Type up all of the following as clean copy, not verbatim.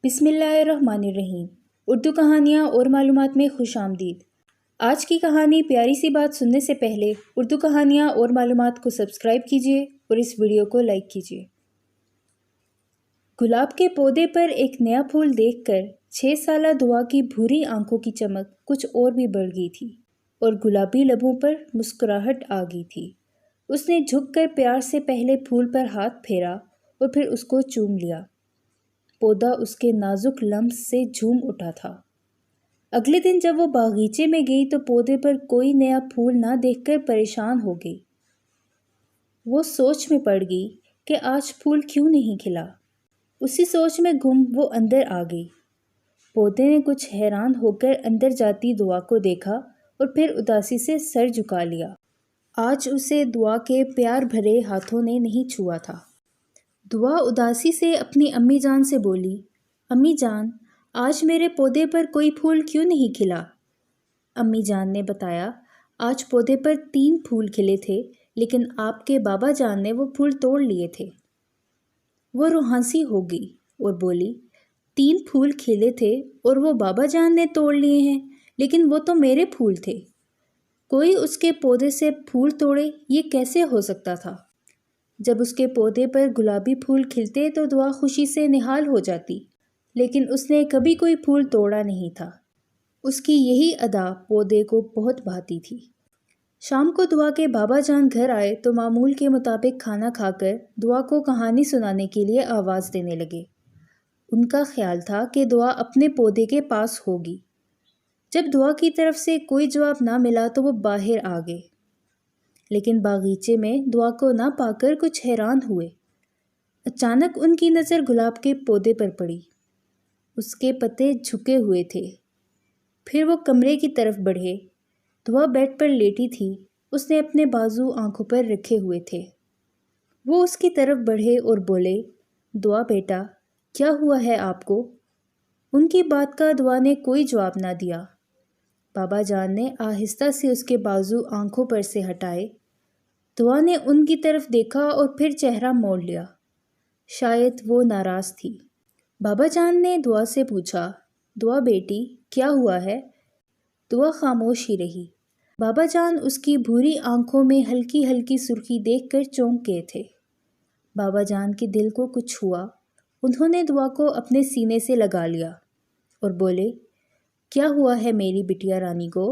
بسم اللہ الرحمن الرحیم۔ اردو کہانیاں اور معلومات میں خوش آمدید۔ آج کی کہانی پیاری سی بات سننے سے پہلے اردو کہانیاں اور معلومات کو سبسکرائب کیجیے اور اس ویڈیو کو لائک کیجیے۔ گلاب کے پودے پر ایک نیا پھول دیکھ کر 6 سالہ دعا کی بھوری آنکھوں کی چمک کچھ اور بھی بڑھ گئی تھی اور گلابی لبوں پر مسکراہٹ آ گئی تھی۔ اس نے جھک کر پیار سے پہلے پھول پر ہاتھ پھیرا اور پھر اس کو چوم لیا۔ پودا اس کے نازک لمس سے جھوم اٹھا تھا۔ اگلے دن جب وہ باغیچے میں گئی تو پودے پر کوئی نیا پھول نہ دیکھ کر پریشان ہو گئی۔ وہ سوچ میں پڑ گئی کہ آج پھول کیوں نہیں کھلا۔ اسی سوچ میں گم وہ اندر آ گئی۔ پودے نے کچھ حیران ہو کر اندر جاتی دعا کو دیکھا اور پھر اداسی سے سر جھکا لیا۔ آج اسے دعا کے پیار بھرے ہاتھوں نے نہیں چھوا تھا۔ دعا اداسی سے اپنی امی جان سے بولی، امی جان، آج میرے پودے پر کوئی پھول کیوں نہیں کھلا؟ امی جان نے بتایا، آج پودے پر 3 پھول کھلے تھے، لیکن آپ کے بابا جان نے وہ پھول توڑ لیے تھے۔ وہ روحانسی ہو گئی اور بولی، 3 پھول کھلے تھے اور وہ بابا جان نے توڑ لیے ہیں، لیکن وہ تو میرے پھول تھے۔ کوئی اس کے پودے سے پھول توڑے، یہ کیسے ہو سکتا تھا؟ جب اس کے پودے پر گلابی پھول کھلتے تو دعا خوشی سے نہال ہو جاتی، لیکن اس نے کبھی کوئی پھول توڑا نہیں تھا۔ اس کی یہی ادا پودے کو بہت بھاتی تھی۔ شام کو دعا کے بابا جان گھر آئے تو معمول کے مطابق کھانا کھا کر دعا کو کہانی سنانے کے لیے آواز دینے لگے۔ ان کا خیال تھا کہ دعا اپنے پودے کے پاس ہوگی۔ جب دعا کی طرف سے کوئی جواب نہ ملا تو وہ باہر آ گئے، لیکن باغیچے میں دعا کو نہ پا کر کچھ حیران ہوئے۔ اچانک ان کی نظر گلاب کے پودے پر پڑی۔ اس کے پتے جھکے ہوئے تھے۔ پھر وہ کمرے کی طرف بڑھے۔ دعا بیڈ پر لیٹی تھی۔ اس نے اپنے بازو آنکھوں پر رکھے ہوئے تھے۔ وہ اس کی طرف بڑھے اور بولے، دعا بیٹا، کیا ہوا ہے آپ کو؟ ان کی بات کا دعا نے کوئی جواب نہ دیا۔ بابا جان نے آہستہ سے اس کے بازو آنکھوں پر سے ہٹائے۔ دعا نے ان کی طرف دیکھا اور پھر چہرہ موڑ لیا۔ شاید وہ ناراض تھی۔ بابا جان نے دعا سے پوچھا، دعا بیٹی، کیا ہوا ہے؟ دعا خاموش ہی رہی۔ بابا جان اس کی بھوری آنکھوں میں ہلکی ہلکی سرخی دیکھ کر چونک گئے تھے۔ بابا جان کے دل کو کچھ ہوا۔ انہوں نے دعا کو اپنے سینے سے لگا لیا اور بولے، کیا ہوا ہے میری بٹیا رانی کو؟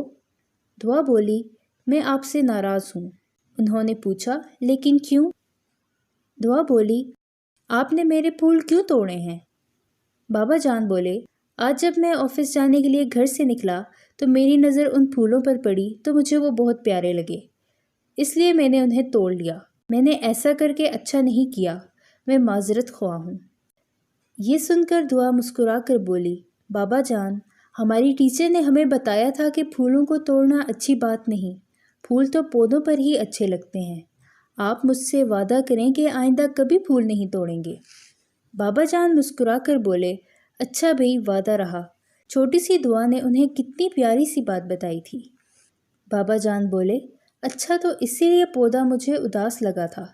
دعا بولی، میں آپ سے ناراض ہوں۔ انہوں نے پوچھا، لیکن کیوں؟ دعا بولی، آپ نے میرے پھول کیوں توڑے ہیں؟ بابا جان بولے، آج جب میں آفس جانے کے لیے گھر سے نکلا تو میری نظر ان پھولوں پر پڑی تو مجھے وہ بہت پیارے لگے، اس لیے میں نے انہیں توڑ لیا۔ میں نے ایسا کر کے اچھا نہیں کیا، میں معذرت خواہ ہوں۔ یہ سن کر دعا مسکرا کر بولی، بابا جان، ہماری ٹیچر نے ہمیں بتایا تھا کہ پھولوں کو توڑنا اچھی بات نہیں، پھول تو پودوں پر ہی اچھے لگتے ہیں۔ آپ مجھ سے وعدہ کریں کہ آئندہ کبھی پھول نہیں توڑیں گے۔ بابا جان مسکرا کر بولے، اچھا بھئی، وعدہ رہا۔ چھوٹی سی دعا نے انہیں کتنی پیاری سی بات بتائی تھی۔ بابا جان بولے، اچھا تو اسی لیے پودا مجھے اداس لگا تھا۔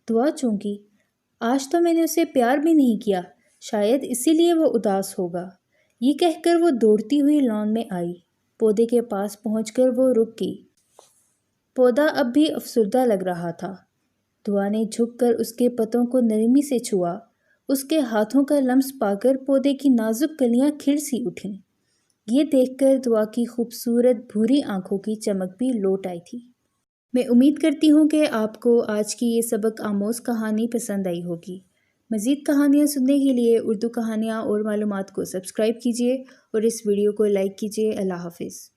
دعا چونکی، آج تو میں نے اسے پیار بھی نہیں کیا، شاید اسی لیے وہ اداس ہوگا۔ یہ کہہ کر وہ دوڑتی ہوئی لان میں آئی۔ پودے کے پاس پہنچ کر وہ رک گئی۔ پودا اب بھی افسردہ لگ رہا تھا۔ دعا نے جھک کر اس کے پتوں کو نرمی سے چھوا۔ اس کے ہاتھوں کا لمس پا کر پودے کی نازک کلیاں کھل سی اٹھیں۔ یہ دیکھ کر دعا کی خوبصورت بھوری آنکھوں کی چمک بھی لوٹ آئی تھی۔ میں امید کرتی ہوں کہ آپ کو آج کی یہ سبق آموز کہانی پسند آئی ہوگی۔ مزید کہانیاں سننے کے لیے اردو کہانیاں اور معلومات کو سبسکرائب کیجیے اور اس ویڈیو کو لائک کیجیے۔ اللہ حافظ۔